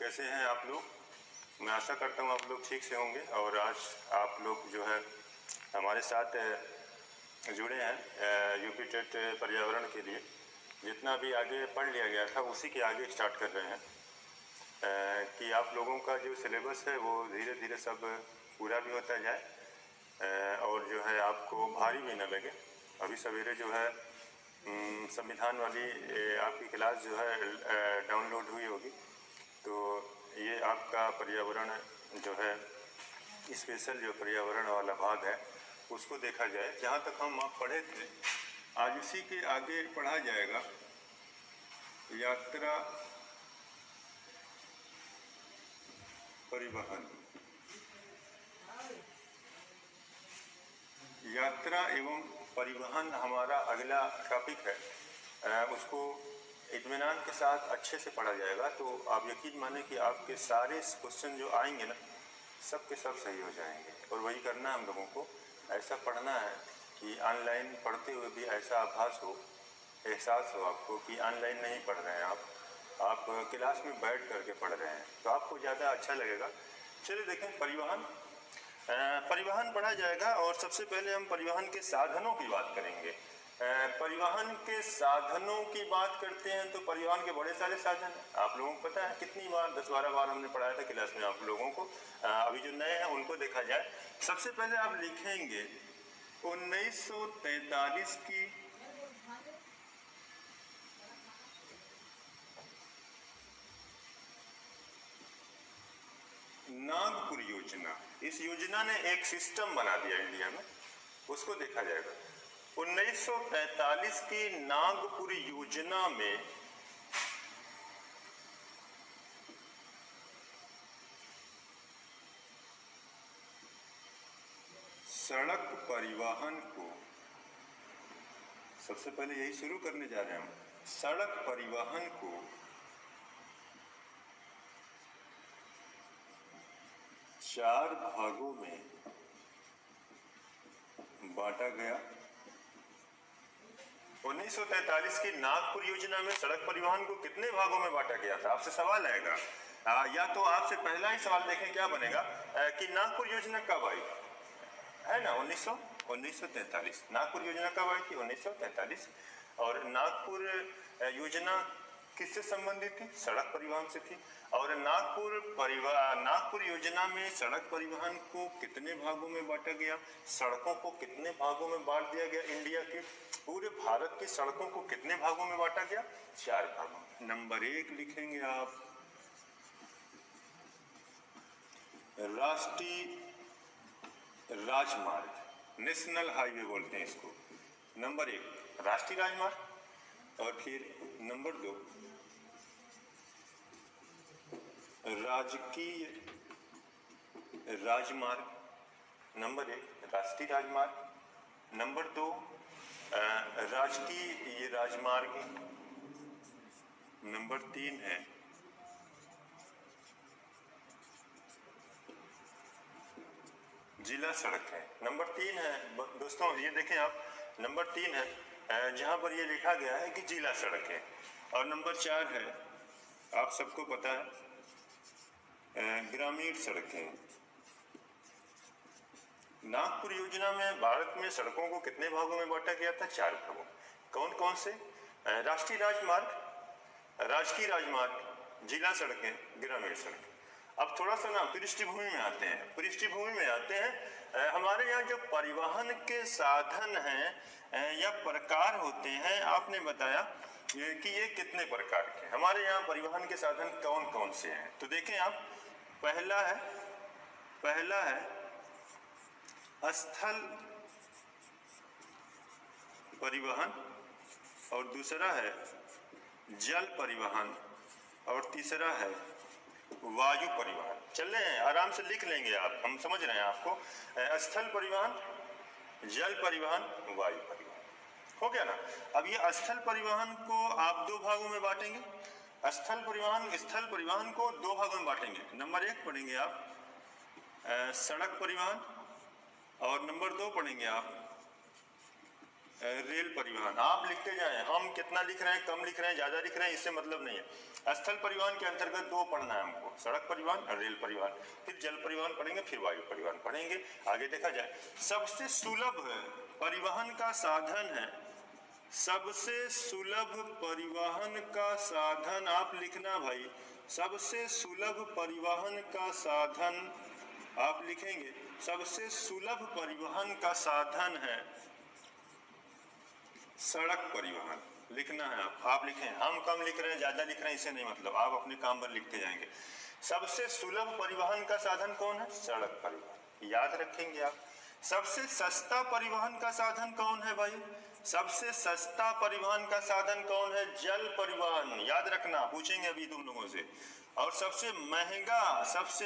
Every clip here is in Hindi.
कैसे हैं आप लोग? मैं आशा करता हूँ आप लोग ठीक से होंगे। और आज आप लोग जो है हमारे साथ जुड़े हैं यूपी टेट पर्यावरण के लिए। जितना भी आगे पढ़ लिया गया था उसी के आगे स्टार्ट कर रहे हैं कि आप लोगों का जो सिलेबस है वो धीरे धीरे सब पूरा भी होता जाए और जो है आपको भारी भी न लगे। अभी सवेरे जो है संविधान वाली आपकी क्लास जो है डाउनलोड हुई होगी, तो ये आपका पर्यावरण जो है स्पेशल जो पर्यावरण वाला भाग है उसको देखा जाए। जहाँ तक हम आप पढ़े थे आज उसी के आगे पढ़ा जाएगा। यात्रा परिवहन, यात्रा एवं परिवहन हमारा अगला टॉपिक है। उसको इत्मीनान के साथ अच्छे से पढ़ा जाएगा तो आप यकीन माने कि आपके सारे क्वेश्चन जो आएंगे ना सब के सब सही हो जाएंगे। और वही करना है हम लोगों को, ऐसा पढ़ना है कि ऑनलाइन पढ़ते हुए भी ऐसा आभास हो, एहसास हो आपको कि ऑनलाइन नहीं पढ़ रहे हैं आप क्लास में बैठ करके पढ़ रहे हैं, तो आपको ज़्यादा अच्छा लगेगा। चलिए देखें, परिवहन पढ़ा जाएगा और सबसे पहले हम परिवहन के साधनों की बात करेंगे। परिवहन के साधनों की बात करते हैं तो परिवहन के बड़े सारे साधन हैं। आप लोगों को पता है कितनी बार 10-12 बार हमने पढ़ाया था क्लास में आप लोगों को। अभी जो नए हैं उनको देखा जाए। सबसे पहले आप लिखेंगे 1943 की नागपुर योजना। इस योजना ने एक सिस्टम बना दिया इंडिया में, उसको देखा जाएगा। 1943 की नागपुर योजना में सड़क परिवहन को, सबसे पहले यही शुरू करने जा रहे हैं हम, सड़क परिवहन को 4 भागों में बांटा गया। 1943 की नागपुर योजना में सड़क परिवहन को कितने भागों में बांटा गया था? आपसे सवाल आएगा। या तो आपसे पहला ही सवाल देखें क्या बनेगा कि नागपुर योजना कब आई, है ना? 1943 नागपुर योजना कब आई थी? 1943। और नागपुर योजना किससे संबंधित थी? सड़क परिवहन से थी। और नागपुर योजना में सड़क परिवहन को कितने भागों में बांटा गया? सड़कों को कितने भागों में बांट दिया गया? इंडिया के पूरे भारत की सड़कों को कितने भागों में बांटा गया? 4 भागों। नंबर 1 लिखेंगे आप राष्ट्रीय राजमार्ग, नेशनल हाईवे बोलते हैं इसको। नंबर 1 राष्ट्रीय राजमार्ग। और फिर नंबर 2 राजकीय राजमार्ग। नंबर 1 राष्ट्रीय राजमार्ग, नंबर 2 राजकीय राजमार्ग, नंबर 3 है जिला सड़क है। नंबर 3 है दोस्तों, ये देखें आप, नंबर 3 है जहां पर ये लिखा गया है कि जिला सड़क है। और नंबर 4 है, आप सबको पता है, ग्रामीण सड़कें। नागपुर योजना में भारत में सड़कों को कितने भागों में बांटा गया था? 4 भागों। कौन कौन से? राष्ट्रीय राजमार्ग, राजकीय राजमार्ग, जिला सड़कें, ग्रामीण सड़कें। अब थोड़ा सा ना पृष्ठभूमि में आते हैं। हमारे यहाँ जो परिवहन के साधन हैं या प्रकार होते हैं, आपने बताया कि ये कितने प्रकार के हमारे यहाँ परिवहन के साधन कौन कौन से हैं। तो देखें आप, पहला है स्थल परिवहन, और दूसरा है जल परिवहन, और तीसरा है वायु परिवहन। चल रहे हैं, आराम से लिख लेंगे आप, हम समझ रहे हैं आपको। स्थल परिवहन, जल परिवहन, वायु परिवहन, हो गया ना? अब ये स्थल परिवहन को आप 2 भागों में बांटेंगे। स्थल परिवहन को 2 भागों में बांटेंगे। नंबर 1 पढ़ेंगे आप सड़क परिवहन, और नंबर 2 पढ़ेंगे आप रेल परिवहन। आप लिखते जाएं, हम कितना लिख रहे हैं, कम लिख रहे हैं, ज्यादा लिख रहे हैं, इससे मतलब नहीं है। स्थल परिवहन के अंतर्गत दो पढ़ना है हमको, सड़क परिवहन और रेल परिवहन, फिर जल परिवहन पढ़ेंगे, फिर वायु परिवहन पढ़ेंगे। आगे देखा जाए, सबसे सुलभ परिवहन का साधन है, सबसे सुलभ परिवहन का साधन आप लिखना भाई, सबसे सुलभ परिवहन का साधन आप लिखेंगे, सबसे सुलभ परिवहन का साधन है सड़क परिवहन। लिखना है आप लिखें, हम कम लिख रहे हैं, ज्यादा लिख रहे हैं, इसे नहीं मतलब, आप अपने काम पर लिखते जाएंगे। सबसे सुलभ परिवहन का साधन कौन है? सड़क परिवहन, याद रखेंगे आप। सबसे सस्ता परिवहन का साधन कौन है भाई? सबसे सस्ता परिवहन का साधन कौन है? जल परिवहन, याद रखना, पूछेंगे अभी तुम लोगों से। और सबसे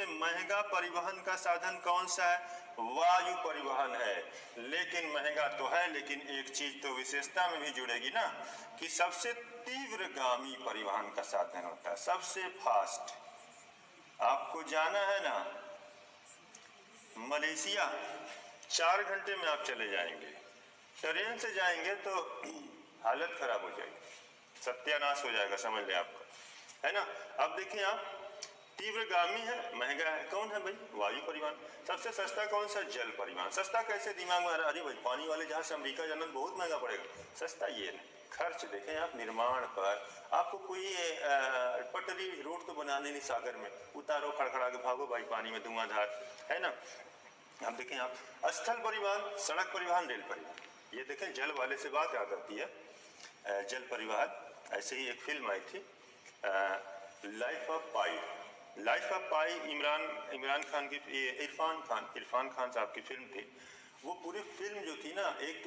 महंगा परिवहन का साधन कौन सा है? वायु परिवहन है। लेकिन महंगा तो है, लेकिन एक चीज तो विशेषता में भी जुड़ेगी ना, कि सबसे तीव्रगामी परिवहन का साधन होता है, सबसे फास्ट। आपको जाना है ना मलेशिया, 4 घंटे में आप चले जाएंगे। ट्रेन से जाएंगे तो हालत खराब हो जाएगी, सत्यानाश हो जाएगा, समझ लें आपको, है ना। अब देखिए आप, तीव्रगामी है, महंगा है, कौन है भाई? वायु परिवहन। सबसे सस्ता कौन सा? जल परिवहन। सस्ता कैसे? दिमाग में अरे भाई पानी वाले जहाज से अमेरिका जाना बहुत महंगा पड़ेगा, सस्ता ये नहीं। खर्च देखें आप, निर्माण पर आपको कोई पटरी रोड तो बनाने नहीं, सागर में उतारो, खड़खड़ा के भागो भाई, पानी में धुआंधार, है ना। अब देखें आप, स्थल परिवहन, सड़क परिवहन, रेल परिवहन। ये देखें, जल वाले से बात याद आती है, जल परिवहन। ऐसे ही एक फिल्म आई थी, Life of Pi. Life of Pi Imran Khan की, इरफान खान साहब की फिल्म थी। वो पूरी फिल्म जो थी ना, एक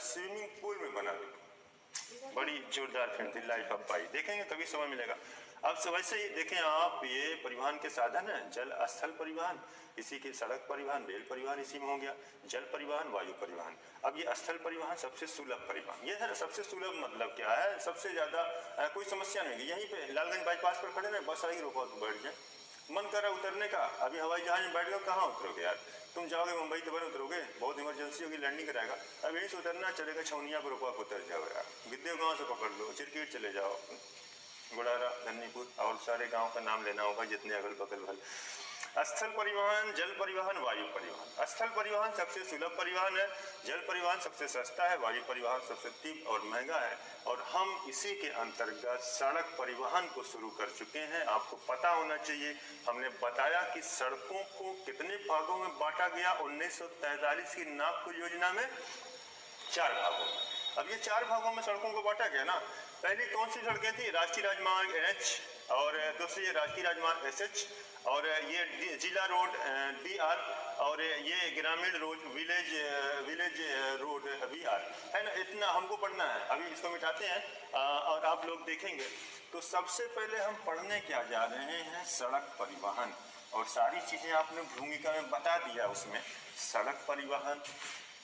स्विमिंग पूल में बना हुई, बड़ी जोरदार फिल्म थी लाइफ ऑफ पाई। देखेंगे कभी समय मिलेगा। अब वैसे ही देखें आप, ये परिवहन के साधन है, जल स्थल परिवहन, इसी के सड़क परिवहन, रेल परिवहन इसी में हो गया, जल परिवहन, वायु परिवहन। अब ये स्थल परिवहन सबसे सुलभ परिवहन, ये है ना। सबसे सुलभ मतलब क्या है? सबसे ज्यादा कोई समस्या नहीं है। यहीं पे लालगंज बाईपास पर खड़े हैं, बस आई, रोको तो बैठ जाए, मन कर रहा उतरने का, अभी हवाई जहाज में बैठ गए, कहाँ उतरोगे यार? तुम जाओगे मुंबई तो बन उतरोगे, बहुत इमरजेंसी होगी, लैंडिंग कराएगा, अब यहीं से उतरना चलेगा, छौनिया पर रुपा उतर जाओ यार, विद्या गाँव से पकड़ लो, चिरकीट चले जाओ, गुड़ारा, धन्नीपुर, और सारे गांव का नाम लेना होगा जितने अगल बगल भल। स्थल परिवहन, जल परिवहन, वायु परिवहन। स्थल परिवहन सबसे सुलभ परिवहन है, जल परिवहन सबसे सस्ता है, वायु परिवहन सबसे तीव्र और महंगा है। और हम इसी के अंतर्गत सड़क परिवहन को शुरू कर चुके हैं। आपको पता होना चाहिए, हमने बताया कि सड़कों को कितने भागों में बांटा गया 1943 की नागपुर योजना में, 4 भागों में। अब ये 4 भागों में सड़कों को बांटा गया ना। पहले कौन सी सड़कें थी? राष्ट्रीय राजमार्ग NH, और दूसरी राष्ट्रीय राजमार्ग SH, और ये जिला रोड DR, और ये ग्रामीण रोड विलेज रोड VR, है ना। इतना हमको पढ़ना है। अभी इसको मिटाते हैं और आप लोग देखेंगे। तो सबसे पहले हम पढ़ने क्या जा रहे हैं? सड़क परिवहन। और सारी चीजें आपने भूमिका में बता दिया उसमें, सड़क परिवहन।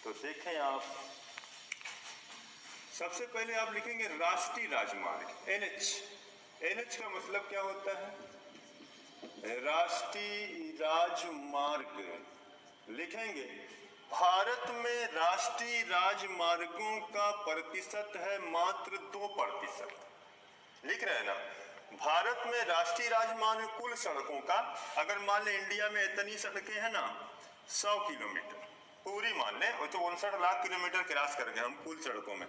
तो देखें आप, सबसे पहले आप लिखेंगे राष्ट्रीय राजमार्ग NH का मतलब क्या होता है? राष्ट्रीय राजमार्ग लिखेंगे। भारत में राष्ट्रीय राजमार्गों का प्रतिशत है मात्र 2%। लिख रहे हैं ना, भारत में राष्ट्रीय राजमार्ग कुल सड़कों का, अगर मान लें इंडिया में इतनी सड़कें हैं ना 100 किलोमीटर पूरी मान लें, वो तो 59 लाख किलोमीटर क्रॉस कर गए हम कुल सड़कों में,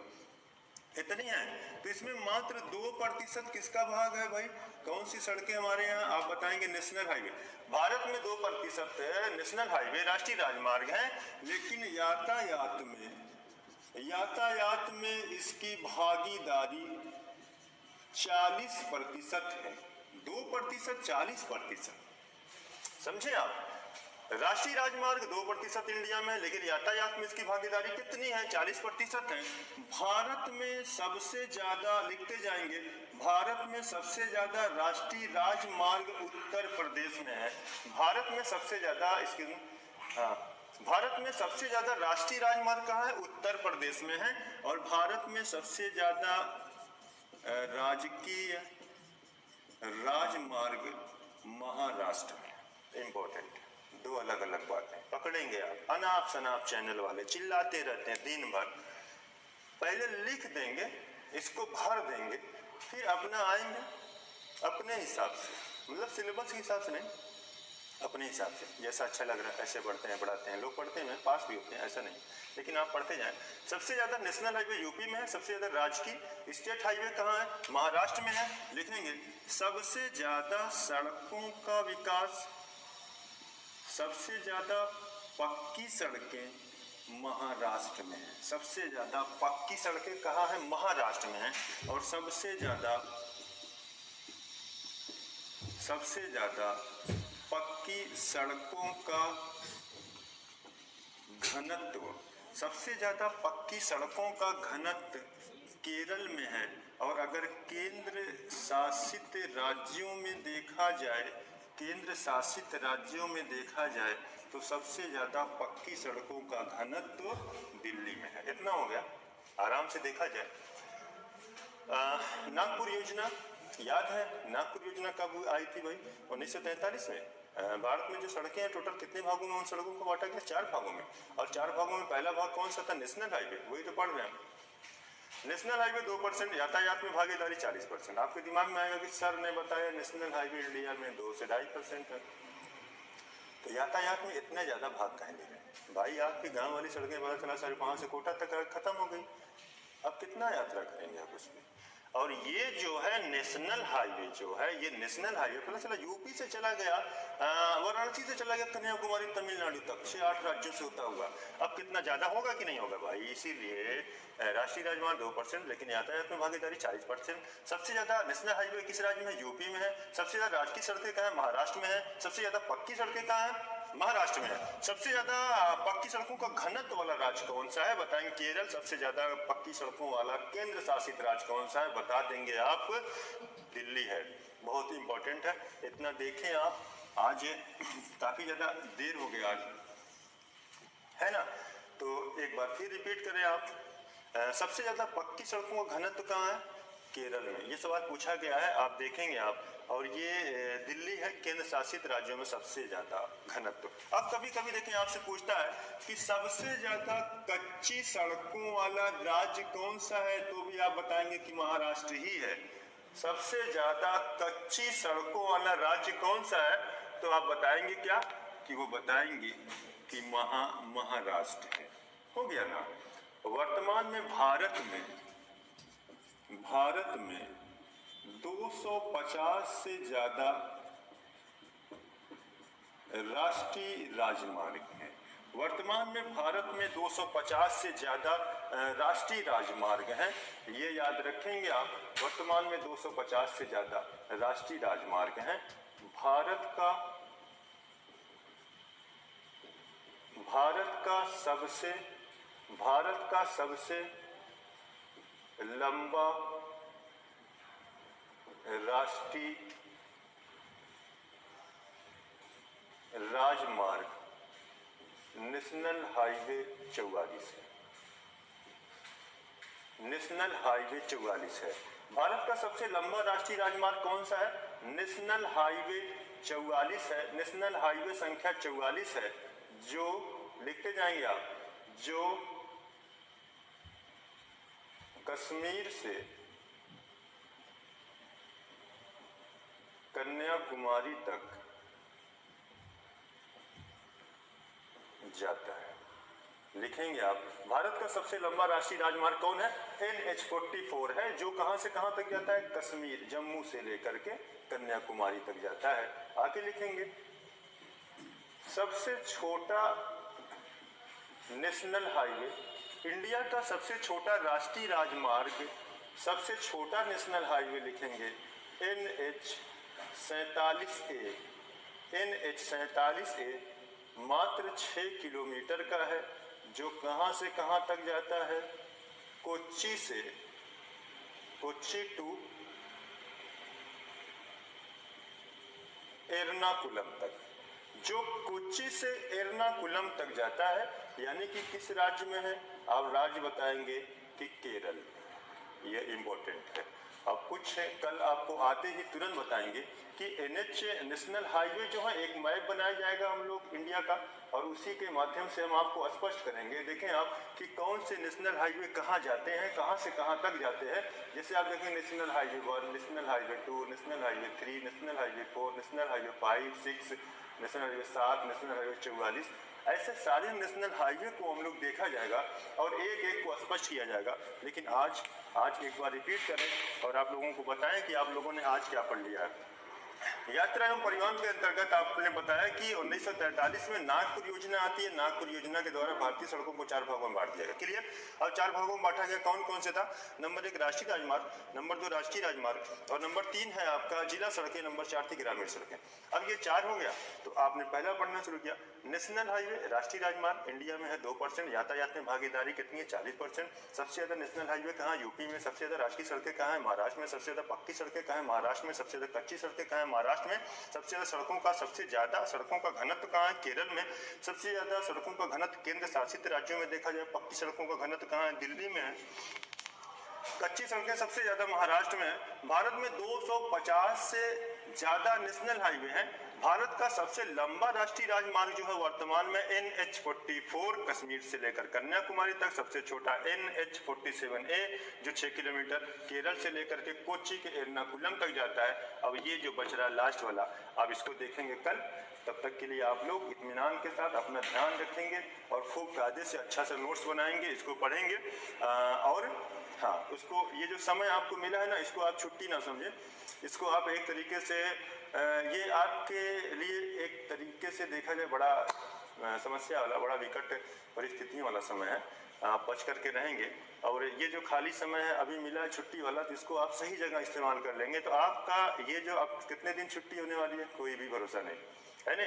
इतनी है। तो इसमें मात्र 2% किसका भाग है भाई? कौन सी सड़कें हमारे यहाँ? आप बताएंगे नेशनल हाईवे। भारत में 2% नेशनल हाईवे, राष्ट्रीय राजमार्ग है, लेकिन यातायात में इसकी भागीदारी 40% है। 2% 40%, समझे आप? राष्ट्रीय राजमार्ग 2% इंडिया में, लेकिन यातायात में इसकी भागीदारी कितनी है? 40% है। भारत में सबसे ज्यादा, लिखते जाएंगे, भारत में सबसे ज्यादा राष्ट्रीय राजमार्ग उत्तर प्रदेश में है। भारत में सबसे ज्यादा भारत में सबसे ज्यादा राष्ट्रीय राजमार्ग कहाँ है? उत्तर प्रदेश में है। और भारत में सबसे ज्यादा राजकीय राजमार्ग महाराष्ट्र में। इंपॉर्टेंट, 2 अलग अलग बातें पकड़ेंगे आप। अनाप शनाप चैनल वाले चिल्लाते रहते हैं दिन भर, पहले लिख देंगे, इसको भर देंगे, फिर अपना आएंगे अपने हिसाब से, मतलब सिलेबस के हिसाब से नहीं, अपने हिसाब से जैसा अच्छा लग रहा है ऐसे पढ़ते हैं, पढ़ाते हैं, लोग पढ़ते हैं पास भी होते हैं, ऐसा नहीं, लेकिन आप पढ़ते जाएं। सबसे ज़्यादा नेशनल हाईवे यूपी में है, सबसे ज़्यादा राजकीय स्टेट हाईवे कहाँ है? महाराष्ट्र में है। लिखेंगे सबसे ज़्यादा सड़कों का विकास, सबसे ज़्यादा पक्की सड़कें महाराष्ट्र में है। सबसे ज़्यादा पक्की सड़कें कहाँ है? महाराष्ट्र में है। और सबसे ज़्यादा पक्की सड़कों का घनत्व, सबसे ज्यादा पक्की सड़कों का घनत्व केरल में है। और अगर केंद्र शासित राज्यों में देखा जाए, केंद्र शासित राज्यों में देखा जाए तो सबसे ज्यादा पक्की सड़कों का घनत्व दिल्ली में है। इतना हो गया, आराम से देखा जाए। नागपुर योजना याद है? नागपुर योजना कब आई थी भाई? 1943 में। भारत में जो सड़कें हैं टोटल कितने भागों में उन सड़कों को बांटा गया? 4 भागों में। और 4 भागों में पहला भाग कौन सा था? National highway. वही तो पढ़ रहे हैं। नेशनल हाईवे 2%, यातायात में भागीदारी 40%। आपके दिमाग में आएगा कि सर ने बताया नेशनल हाईवे इंडिया में 2 से 2.5% है, तो यातायात में इतने ज्यादा भाग कहीं ले रहे भाई? आपकी गाँव वाली सड़कें पता चला सर वहां से कोटा तक खत्म हो गई, अब कितना यात्रा करेंगे आप उसमें? और ये जो है नेशनल हाईवे जो है, ये नेशनल हाईवे पता चला यूपी से चला गया, वाराणसी से चला गया कन्याकुमारी तमिलनाडु तक, 6-8 राज्यों से होता हुआ। अब कितना ज्यादा होगा कि नहीं होगा भाई? इसीलिए राष्ट्रीय राजमार्ग 2%, लेकिन यातायात में भागीदारी 40%। सबसे ज्यादा नेशनल हाईवे किस राज्य में? यूपी में है। सबसे ज्यादा राजकीय सड़कें कहाँ है? महाराष्ट्र में है। सबसे ज्यादा पक्की सड़कें कहाँ है? महाराष्ट्र में है। सबसे ज्यादा पक्की सड़कों का घनत्व वाला राज्य कौन सा है? बताएंगे केरल। सबसे ज्यादा पक्की सड़कों वाला केंद्र शासित राज्य कौन सा है? बता देंगे आप, दिल्ली है। बहुत इंपॉर्टेंट है, इतना देखें आप। आज काफी ज्यादा देर हो गया आज, है ना? तो एक बार फिर रिपीट करें आप, सबसे ज्यादा पक्की सड़कों का घनत्व कहाँ है? केरल में। ये सवाल पूछा गया है, आप देखेंगे आप। और ये दिल्ली है केंद्र शासित राज्यों में सबसे ज्यादा घनत्व। अब कभी कभी देखिए आपसे पूछता है कि सबसे ज्यादा कच्ची सड़कों वाला राज्य कौन सा है, तो भी आप बताएंगे कि महाराष्ट्र ही है। सबसे ज्यादा कच्ची सड़कों वाला राज्य कौन सा है, तो आप बताएंगे क्या? कि वो बताएंगे कि महाराष्ट्र है। हो गया ना? वर्तमान में भारत में 250 से ज्यादा राष्ट्रीय राजमार्ग हैं। वर्तमान में भारत में 250 से ज्यादा राष्ट्रीय राजमार्ग हैं। ये याद रखेंगे आप, वर्तमान में 250 से ज्यादा राष्ट्रीय राजमार्ग हैं। भारत का सबसे लंबा राष्ट्रीय राजमार्ग नेशनल हाईवे 44 है। नेशनल हाईवे 44 है। भारत का सबसे लंबा राष्ट्रीय राजमार्ग कौन सा है? नेशनल हाईवे 44 है। नेशनल हाईवे संख्या 44 है, जो लिखते जाएंगे आप, जो कश्मीर से कन्याकुमारी तक जाता है। लिखेंगे आप, भारत का सबसे लंबा राष्ट्रीय राजमार्ग कौन है? NH-44 है, जो कहां से कहां तक जाता है? कश्मीर, जम्मू से लेकर के कन्याकुमारी तक जाता है। आगे लिखेंगे, सबसे छोटा नेशनल हाईवे, इंडिया का सबसे छोटा राष्ट्रीय राजमार्ग, सबसे छोटा नेशनल हाईवे लिखेंगे NH-47A। NH-47A मात्र 6 किलोमीटर का है, जो कहां से कहां तक जाता है? कोच्चि टू एर्नाकुलम तक। जो कोच्चि से एर्नाकुलम तक जाता है, यानी कि किस राज्य में है? आप राज्य बताएंगे कि केरल। ये इंपॉर्टेंट है। अब कुछ कल आपको आते ही तुरंत बताएंगे कि NH नेशनल हाईवे जो है एक मैप बनाया जाएगा हम लोग इंडिया का, और उसी के माध्यम से हम आपको स्पष्ट करेंगे। देखें आप कि कौन से नेशनल हाईवे कहाँ जाते हैं, कहाँ से कहाँ तक जाते हैं। जैसे आप देखें national highway 1, national highway 2, national highway 3, national highway 4, national highway 5, 6, national highway 7, national highway 44, ऐसे सारे नेशनल हाईवे को हम लोग देखा जाएगा और एक एक को स्पष्ट किया जाएगा। लेकिन आज एक बार रिपीट करें और आप लोगों को बताएं कि आप लोगों ने आज क्या पढ़ लिया है। यात्रा एवं परिवहन के अंतर्गत आपने बताया कि 1943 में नागपुर योजना आती है। नागपुर योजना के द्वारा भारतीय सड़कों को 4 भागों में बांट दिया गया। क्लियर? अब 4 भागों में बांटा गया। कौन कौन से था? नंबर 1 राष्ट्रीय राजमार्ग, नंबर 2 राष्ट्रीय राजमार्ग, और नंबर 3 है आपका जिला सड़कें, नंबर 4 थी ग्रामीण सड़कें। अब ये 4 हो गया तो आपने पहला पढ़ना शुरू किया। नेशनल हाईवे, राष्ट्रीय राजमार्ग इंडिया में है 2%, यातायात में भागीदारी कितनी है? 40%। सबसे ज्यादा नेशनल हाईवे कहाँ? यूपी में। सबसे ज्यादा राष्ट्रीय सड़कें कहाँ है? महाराष्ट्र में। सबसे ज्यादा पक्की सड़कें कहाँ है? महाराष्ट्र में। सबसे ज्यादा कच्ची सड़कें कहाँ है? महाराष्ट्र में। सबसे ज्यादा सड़कों का घनत्व कहाँ है? केरल में। सबसे ज्यादा सड़कों का घनत्व केंद्र शासित राज्यों में देखा जाए, पक्की सड़कों का घनत्व कहाँ है? दिल्ली में है। कच्ची सड़कें सबसे ज्यादा महाराष्ट्र में है। भारत में 250 से ज्यादा नेशनल हाईवे हैं। भारत का सबसे लंबा राष्ट्रीय राजमार्ग जो है वर्तमान में NH44 कश्मीर से लेकर कन्याकुमारी तक, सबसे छोटा NH47A जो 6 किलोमीटर केरल से लेकर के कोच्चि के एर्नाकुलम तक जाता है। अब ये जो बच रहा है लास्ट वाला, आप इसको देखेंगे कल। तब तक के लिए आप लोग इत्मीनान के साथ अपना ध्यान रखेंगे और खूब कायदे से अच्छा सा नोट्स बनाएंगे, इसको पढ़ेंगे। और हाँ, उसको ये जो समय आपको मिला है ना, इसको आप छुट्टी ना समझें। इसको आप एक तरीके से ये आपके लिए एक तरीके से देखा जाए बड़ा समस्या वाला, बड़ा विकट परिस्थितियों वाला समय है। आप बच करके रहेंगे और ये जो खाली समय है अभी मिला है छुट्टी वाला, तो इसको आप सही जगह इस्तेमाल कर लेंगे तो आपका ये जो अब कितने दिन छुट्टी होने वाली है कोई भी भरोसा नहीं है ना।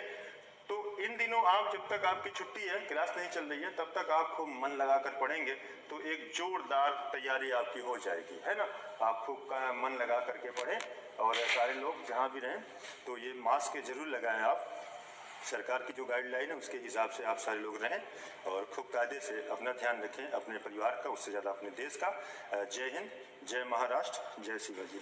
तो इन दिनों आप जब तक आपकी छुट्टी है, क्लास नहीं चल रही है, तब तक आप खूब मन लगाकर पढ़ेंगे तो एक जोरदार तैयारी आपकी हो जाएगी, है ना। आप खूब मन लगा करके पढ़ें और सारे लोग जहाँ भी रहें तो ये मास्क जरूर लगाएं। आप सरकार की जो गाइडलाइन है उसके हिसाब से आप सारे लोग रहें और खूब कायदे से अपना ध्यान रखें, अपने परिवार का, उससे ज़्यादा अपने देश का। जय हिंद, जय महाराष्ट्र, जय शिवाजी।